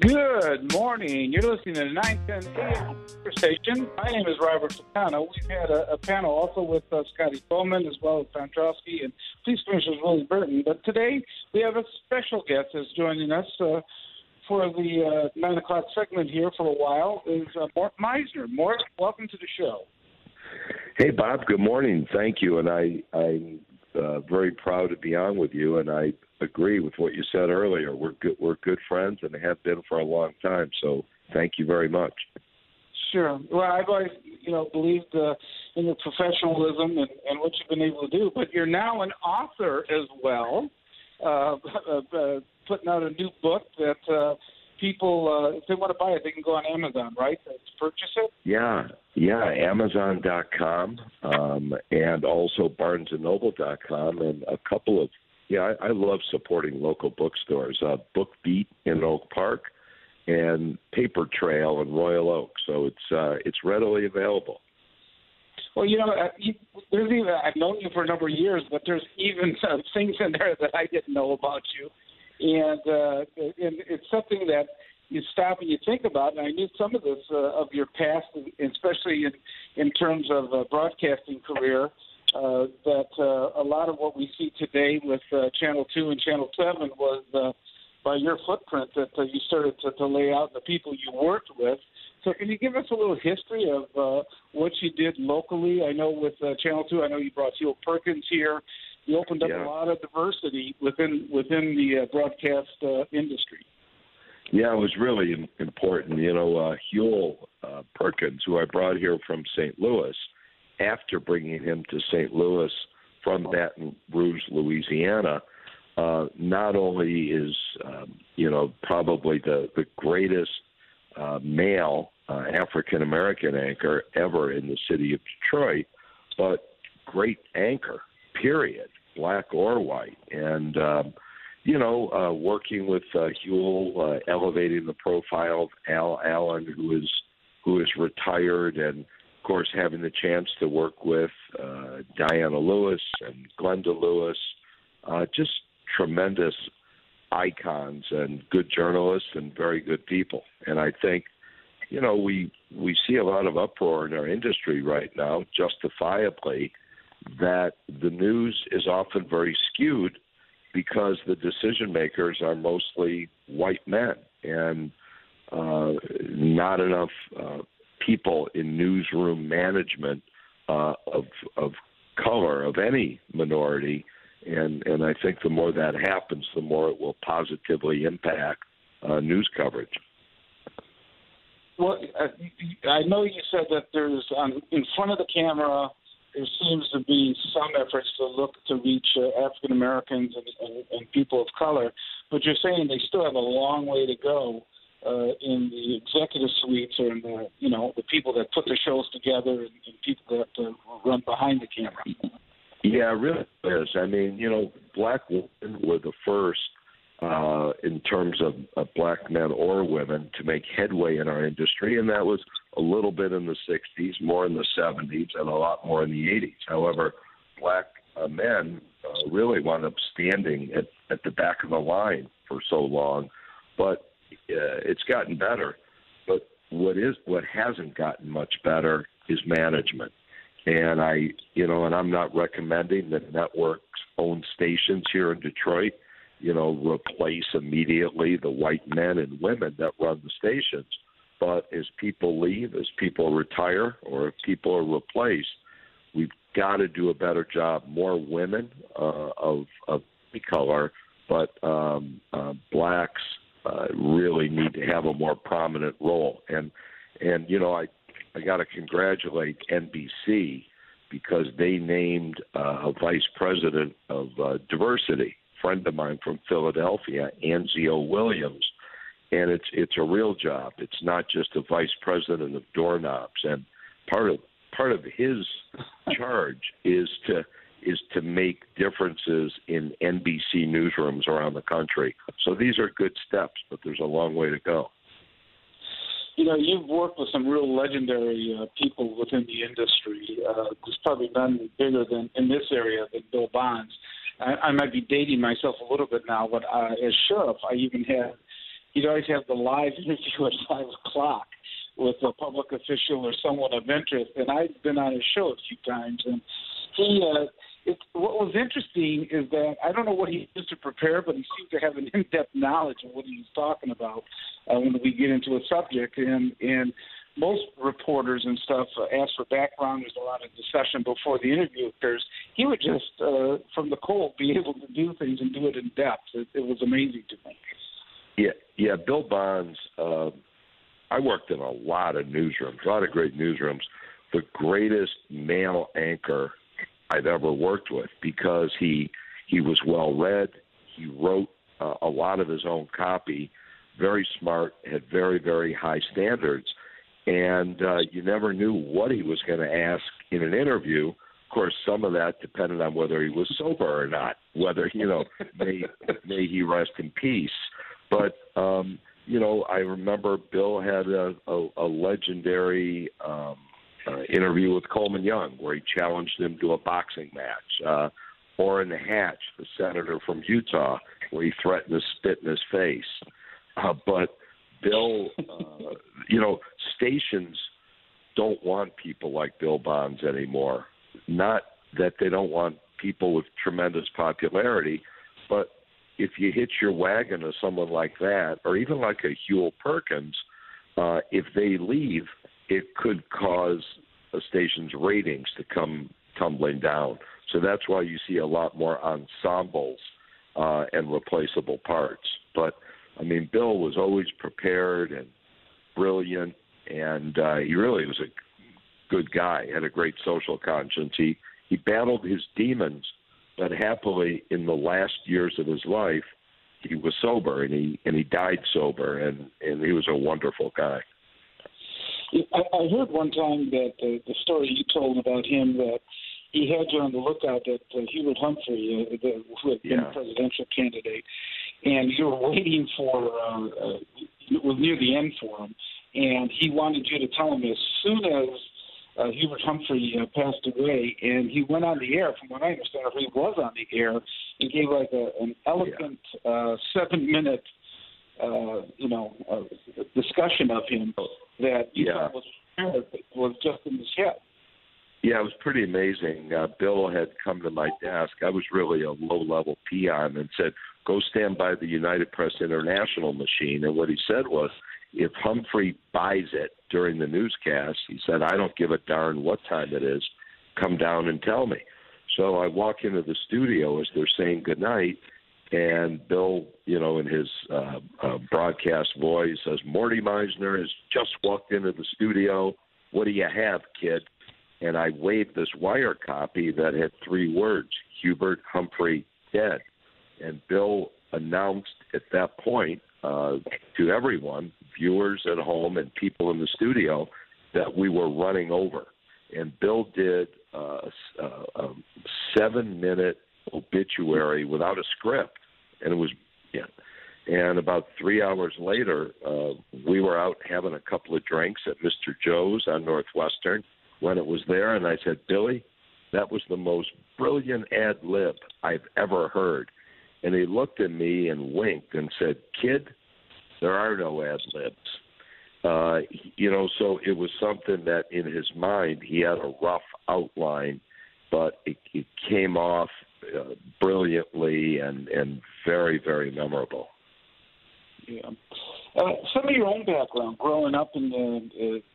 Good morning. You're listening to the 910 AM station. My name is Robert Ficano. We've had a panel also with Scotty Bowman as well as Pondrowski and Police Commissioner Willie Burton. But today we have a special guest that's joining us for the 9 o'clock segment here for a while is Mort Meisner. Mort, welcome to the show. Hey, Bob. Good morning. Thank you. And I'm very proud to be on with you, and I agree with what you said earlier. We're good friends and have been for a long time. So thank you very much. Sure. Well, I've always, believed in your professionalism and what you've been able to do. But you're now an author as well, putting out a new book that people, if they want to buy it, they can go on Amazon, right, to purchase it? Yeah, Amazon.com and also BarnesandNoble.com and a couple of. Yeah, I love supporting local bookstores. Book Beat in Oak Park and Paper Trail in Royal Oak. So it's readily available. Well, there's even, I've known you for a number of years, but there's even some things in there that I didn't know about you, and it's something that you stop and you think about. And I knew some of this of your past, especially in terms of broadcasting career. That a lot of what we see today with Channel 2 and Channel 7 was by your footprint that you started to lay out the people you worked with. So can you give us a little history of what you did locally? I know with Channel 2, I know you brought Hugh Perkins here. You opened up a lot of diversity within the broadcast industry. Yeah, it was really important. Hugh Perkins, who I brought here from St. Louis, after bringing him to St. Louis from Baton Rouge, Louisiana, not only is, probably the greatest male African-American anchor ever in the city of Detroit, but great anchor, period, black or white. And, working with Huel, elevating the profile of Al Allen, who is retired, and of course, having the chance to work with Diana Lewis and Glenda Lewis, just tremendous icons and good journalists and very good people. And I think, we see a lot of uproar in our industry right now, justifiably, that the news is often very skewed because the decision makers are mostly white men and not enough people in newsroom management of color, of any minority, and I think the more that happens, the more it will positively impact news coverage. Well, I know you said that there's in front of the camera, there seems to be some efforts to reach African Americans and people of color, but you're saying they still have a long way to go. In the executive suites and the people that put the shows together and people that run behind the camera. Yeah, it really is. I mean, black women were the first in terms of black men or women to make headway in our industry, and that was a little bit in the 60s, more in the 70s, and a lot more in the 80s. However, black men really wound up standing at the back of the line for so long, but it's gotten better, but what hasn't gotten much better is management. And I'm not recommending that networks own stations here in Detroit, replace immediately the white men and women that run the stations. But as people leave, as people retire, or if people are replaced, we've got to do a better job. More women of color, but blacks really need to have a more prominent role. And I got to congratulate NBC because they named a vice president of diversity, a friend of mine from Philadelphia, Anzio Williams, and it's a real job. It's not just a vice president of doorknobs. And part of his charge is to make differences in NBC newsrooms around the country. So these are good steps, but there's a long way to go. You've worked with some real legendary people within the industry. There's probably none bigger than in this area than Bill Bonds. I might be dating myself a little bit now, but as sheriff, I even had he'd always have the live interview at 5 o'clock with a public official or someone of interest. And I've been on his show a few times, and what was interesting is that I don't know what he used to prepare, but he seemed to have an in-depth knowledge of what he was talking about when we get into a subject. And most reporters and stuff ask for background. There's a lot of discussion before the interview occurs. He would just, from the cold, be able to do things and do it in depth. It was amazing to me. Yeah. Bill Bonds, I worked in a lot of newsrooms, a lot of great newsrooms. The greatest male anchor I've ever worked with, because he was well-read. He wrote a lot of his own copy, very smart, had very, very high standards. And you never knew what he was going to ask in an interview. Of course, some of that depended on whether he was sober or not, whether, may he rest in peace. But, I remember Bill had a legendary interview with Coleman Young where he challenged him to a boxing match. Orrin Hatch, the senator from Utah, where he threatened to spit in his face. But Bill, stations don't want people like Bill Bonds anymore. Not that they don't want people with tremendous popularity, but if you hitch your wagon to someone like that, or even like a Huel Perkins, if they leave, it could cause a station's ratings to come tumbling down. So that's why you see a lot more ensembles and replaceable parts. But, Bill was always prepared and brilliant, and he really was a good guy, had a great social conscience. He battled his demons, but happily in the last years of his life, he was sober, and he died sober, and he was a wonderful guy. I heard one time that the story you told about him, that he had you on the lookout at Hubert Humphrey, who had been a presidential candidate, and you were waiting for, it was near the end for him, and he wanted you to tell him as soon as Hubert Humphrey passed away, and he went on the air. From what I understand, he was on the air and gave like an elegant 7-minute, discussion of him that you thought was just in his head. Yeah, it was pretty amazing. Bill had come to my desk. I was really a low-level peon, and said, "Go stand by the United Press International machine." And what he said was, if Humphrey buys it during the newscast, he said, "I don't give a darn what time it is. Come down and tell me." So I walk into the studio as they're saying goodnight, and Bill, in his broadcast voice says, "Morty Meisner has just walked into the studio. What do you have, kid?" And I waved this wire copy that had 3 words, Hubert Humphrey dead. And Bill announced at that point to everyone, viewers at home and people in the studio, that we were running over. And Bill did a 7-minute obituary without a script, and it was And about 3 hours later, we were out having a couple of drinks at Mr. Joe's on Northwestern when it was there, and I said, "Billy, that was the most brilliant ad lib I've ever heard." And he looked at me and winked and said, "Kid, there are no ad libs." So it was something that in his mind he had a rough outline, but it came off brilliantly and very, very memorable. Yeah. Some of your own background, growing up in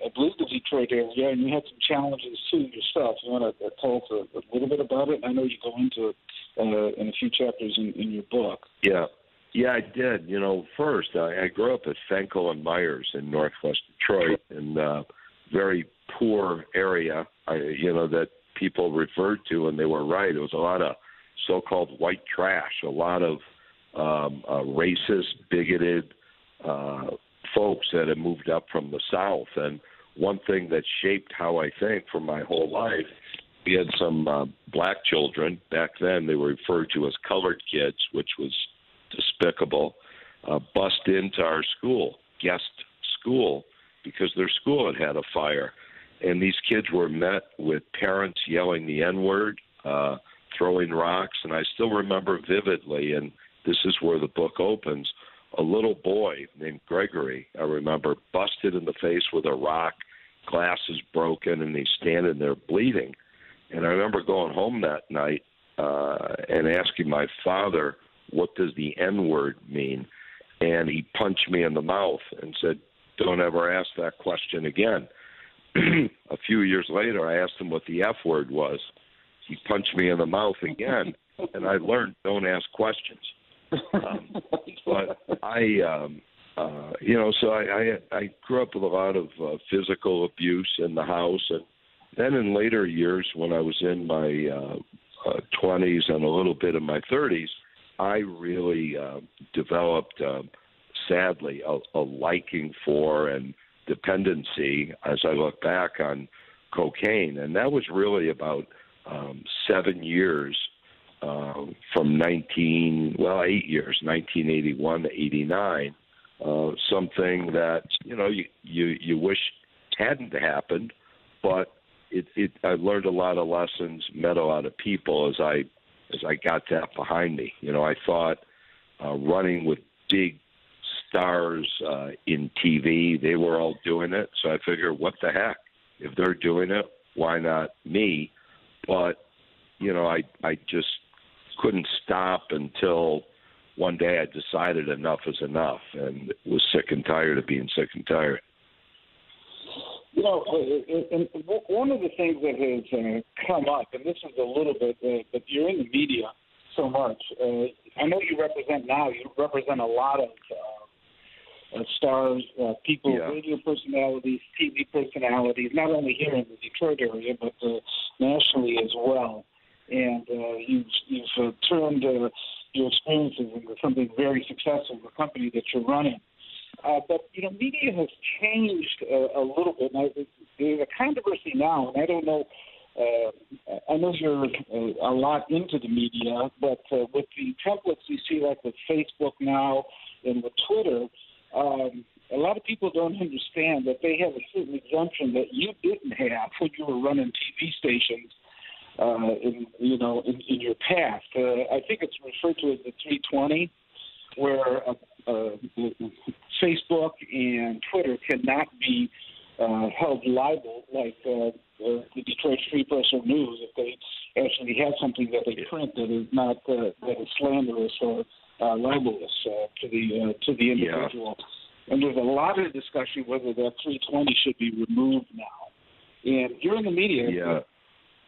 I believe the Detroit area, and you had some challenges too yourself. You want to tell us a little bit about it? I know you go into it in a few chapters in your book. Yeah, I did. First, I grew up at Fenkel and Myers in Northwest Detroit, in a very poor area, that people referred to, and they were right. It was a lot of so-called white trash, a lot of racist, bigoted folks that had moved up from the South. And one thing that shaped how I think for my whole life, we had some black children. Back then they were referred to as colored kids, which was despicable, bust into our school, guest school, because their school had had a fire. And these kids were met with parents yelling the N-word, throwing rocks, and I still remember vividly, and this is where the book opens, a little boy named Gregory, I remember, busted in the face with a rock, glasses broken, and he's standing there bleeding. And I remember going home that night and asking my father, what does the N-word mean? And he punched me in the mouth and said, don't ever ask that question again. A few years later, I asked him what the F word was. He punched me in the mouth again, and I learned don't ask questions. But so I grew up with a lot of physical abuse in the house, and then in later years, when I was in my 20s and a little bit in my 30s, I really developed, sadly, a liking for and dependency as I look back on cocaine. And that was really about 7 years from 8 years, 1981 to 89, something that, you wish hadn't happened, but I learned a lot of lessons, met a lot of people as I got that behind me. I thought running with big stars in TV, they were all doing it. So I figured, what the heck? If they're doing it, why not me? But, I just couldn't stop until one day I decided enough is enough and was sick and tired of being sick and tired. And one of the things that has come up, and this is a little bit, but you're in the media so much. I know you represent a lot of stars, people, radio personalities, TV personalities, not only here in the Detroit area, but nationally as well. And you've turned your experiences into something very successful, the company that you're running. But, media has changed a little bit. Now, there's a controversy now, and I don't know, I know you're a lot into the media, but with the templates you see, like with Facebook now and with Twitter, a lot of people don't understand that they have a certain exemption that you didn't have when you were running TV stations in your past. I think it's referred to as the 320, where Facebook and Twitter cannot be held liable like the Detroit Free Press or News if they actually have something that they print that is not that is slanderous or libelous to the individual. Yeah. And there's a lot of discussion whether that 320 should be removed now. And you're in the media. Yeah.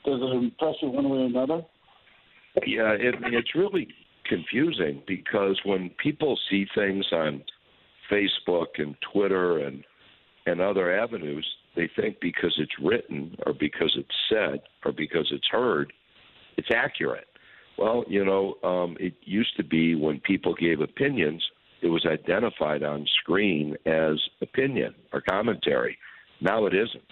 Does it impress you one way or another? Yeah, it's really confusing because when people see things on Facebook and Twitter and other avenues, they think because it's written or because it's said or because it's heard, it's accurate. Well, it used to be when people gave opinions, it was identified on screen as opinion or commentary. Now it isn't.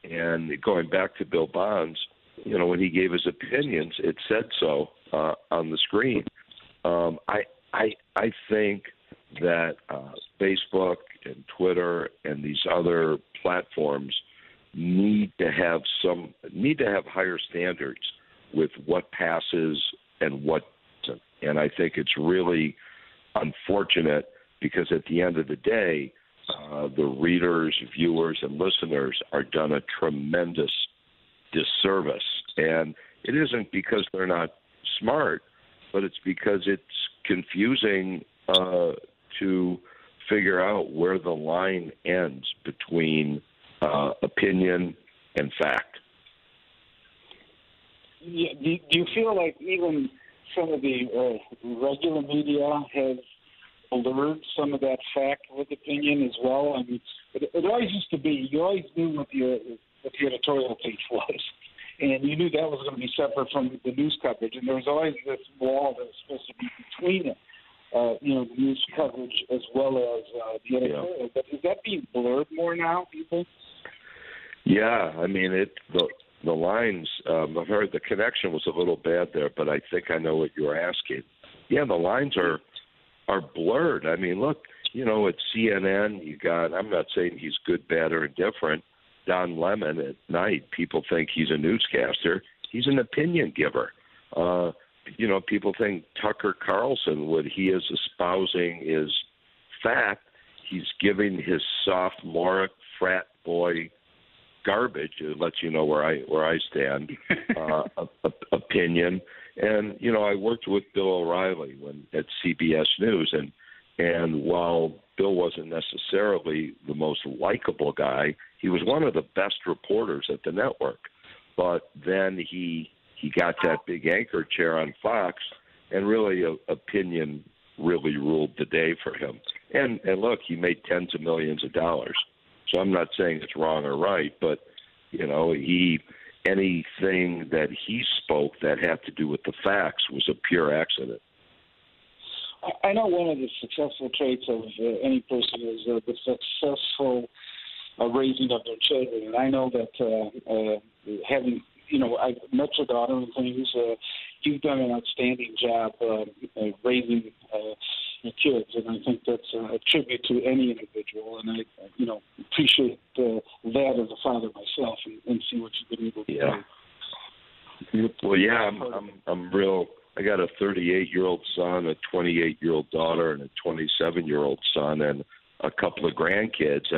And going back to Bill Bonds, when he gave his opinions, it said so on the screen. I think that Facebook and Twitter and these other platforms need to have higher standards with what passes and what doesn't. And I think it's really unfortunate because at the end of the day, the readers, viewers, and listeners are done a tremendous disservice. And it isn't because they're not smart, but it's because it's confusing to figure out where the line ends between opinion and fact. Yeah, do you feel like even some of the regular media has blurred some of that fact with opinion as well? I mean, it always used to be, you always knew what the editorial page was, and you knew that was going to be separate from the news coverage, and there was always this wall that was supposed to be between it, the news coverage as well as the editorial. Yeah. But is that being blurred more now, people? Yeah, I mean, the lines, I've heard the connection was a little bad there, but I think I know what you were asking. Yeah, the lines are blurred. I mean, look, at CNN, you got, I'm not saying he's good, bad, or indifferent. Don Lemon at night, people think he's a newscaster. He's an opinion giver. People think Tucker Carlson, what he is espousing is fact, he's giving his sophomoric frat boy garbage. It lets you know where I stand. Opinion, and I worked with Bill O'Reilly at CBS News, and while Bill wasn't necessarily the most likable guy, he was one of the best reporters at the network. But then he got that big anchor chair on Fox, and really opinion really ruled the day for him. And look, he made tens of millions of dollars. So I'm not saying it's wrong or right, but anything that he spoke that had to do with the facts was a pure accident. I know one of the successful traits of any person is the successful raising of their children. And I know that having, I've met your daughter and things, you've done an outstanding job raising your kids. And I think that's a tribute to any individual. And I, appreciate that as a father myself and see what you've been able to do. Well, yeah, I'm real. I got a 38-year-old son, a 28-year-old daughter, and a 27-year-old son, and a couple of grandkids.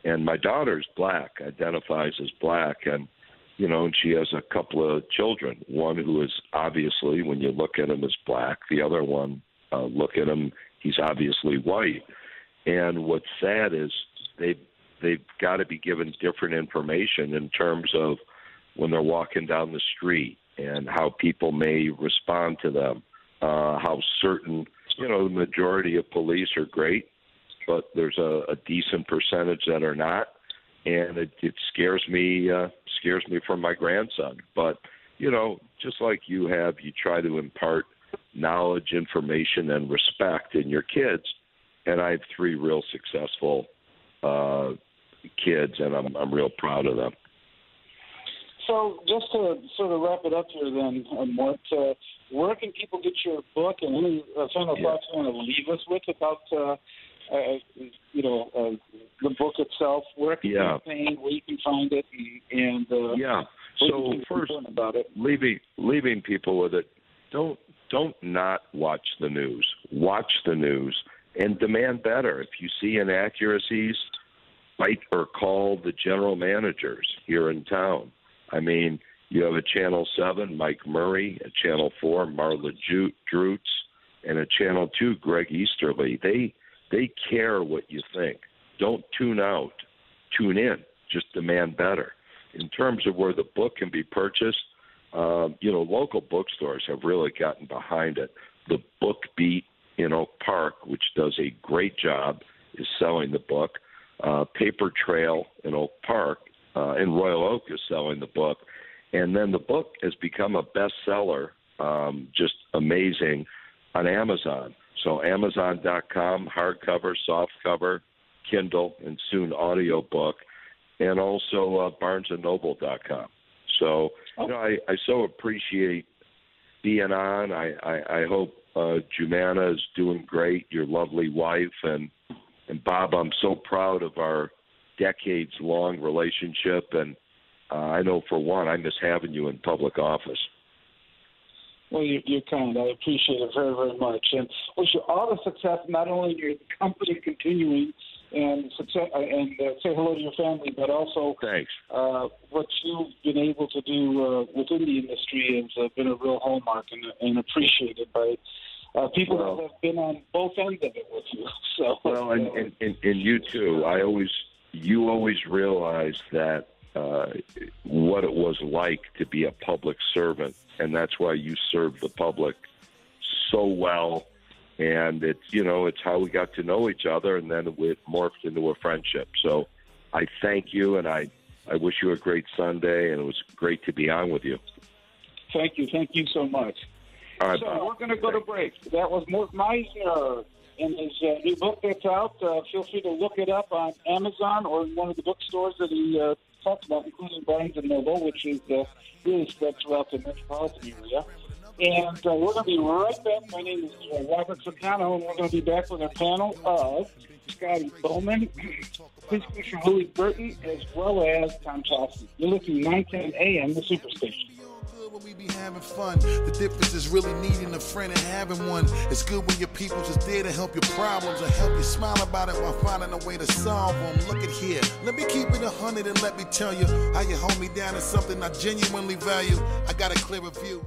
And my daughter's black, identifies as black, and she has a couple of children. One who is obviously, when you look at him, is black. The other one, look at him, he's obviously white. And what's sad is they've got to be given different information in terms of when they're walking down the street, and how people may respond to them, how certain, the majority of police are great, but there's a decent percentage that are not, and it scares me from my grandson. But, just like you try to impart knowledge, information, and respect in your kids, and I have 3 real successful kids, and I'm real proud of them. So just to sort of wrap it up here then, Mort, where can people get your book, and any final thoughts you want to leave us with about, the book itself? Where can you find, where you can find it, and So first, about it? leaving people with it, don't not watch the news. Watch the news and demand better. If you see inaccuracies, write or call the general managers here in town. I mean, you have a Channel 7, Mike Murray, a Channel 4, Marla Drutz, and a Channel 2, Greg Easterly. They care what you think. Don't tune out. Tune in. Just demand better. In terms of where the book can be purchased, local bookstores have really gotten behind it. The Book Beat in Oak Park, which does a great job, is selling the book. Paper Trail in Oak Park in Royal Oak is selling the book. And then the book has become a bestseller, just amazing, on Amazon. So Amazon.com, hardcover, softcover, Kindle, and soon audiobook, and also BarnesandNoble.com. So, I so appreciate being on. I hope Jumana is doing great, your lovely wife, and Bob, I'm so proud of our decades-long relationship, and I know for one, I miss having you in public office. Well, you're kind. I appreciate it very, very much, and wish you all the success, not only in your company continuing and success, and say hello to your family, but also thanks. What you've been able to do within the industry has been a real hallmark and appreciated by people that have been on both ends of it with you. So, and you too. You always realized that what it was like to be a public servant, and that's why you served the public so well. And it's how we got to know each other, and then it morphed into a friendship. So I thank you, and I wish you a great Sunday, and it was great to be on with you. Thank you. Thank you so much. All right, so Bob. We're going to go to break. That was Mort Meisner and his new book that's out. Feel free to look it up on Amazon or in one of the bookstores that he talked about, including Barnes & Noble, which is really spread throughout the metropolitan area. And we're going to be right back. My name is Robert Ficano, and we're going to be back with a panel of Scotty Bowman, Police Commissioner Louis Burton, as well as Tom Chauncey. You're listening to 910 AM, the Superstation. all good when we be having fun. The difference is really needing a friend and having one. It's good when your people just there to help your problems and help you smile about it while finding a way to solve them. Look at here, let me keep it 100 and let me tell you how you hold me down is something I genuinely value. I got a clearer view.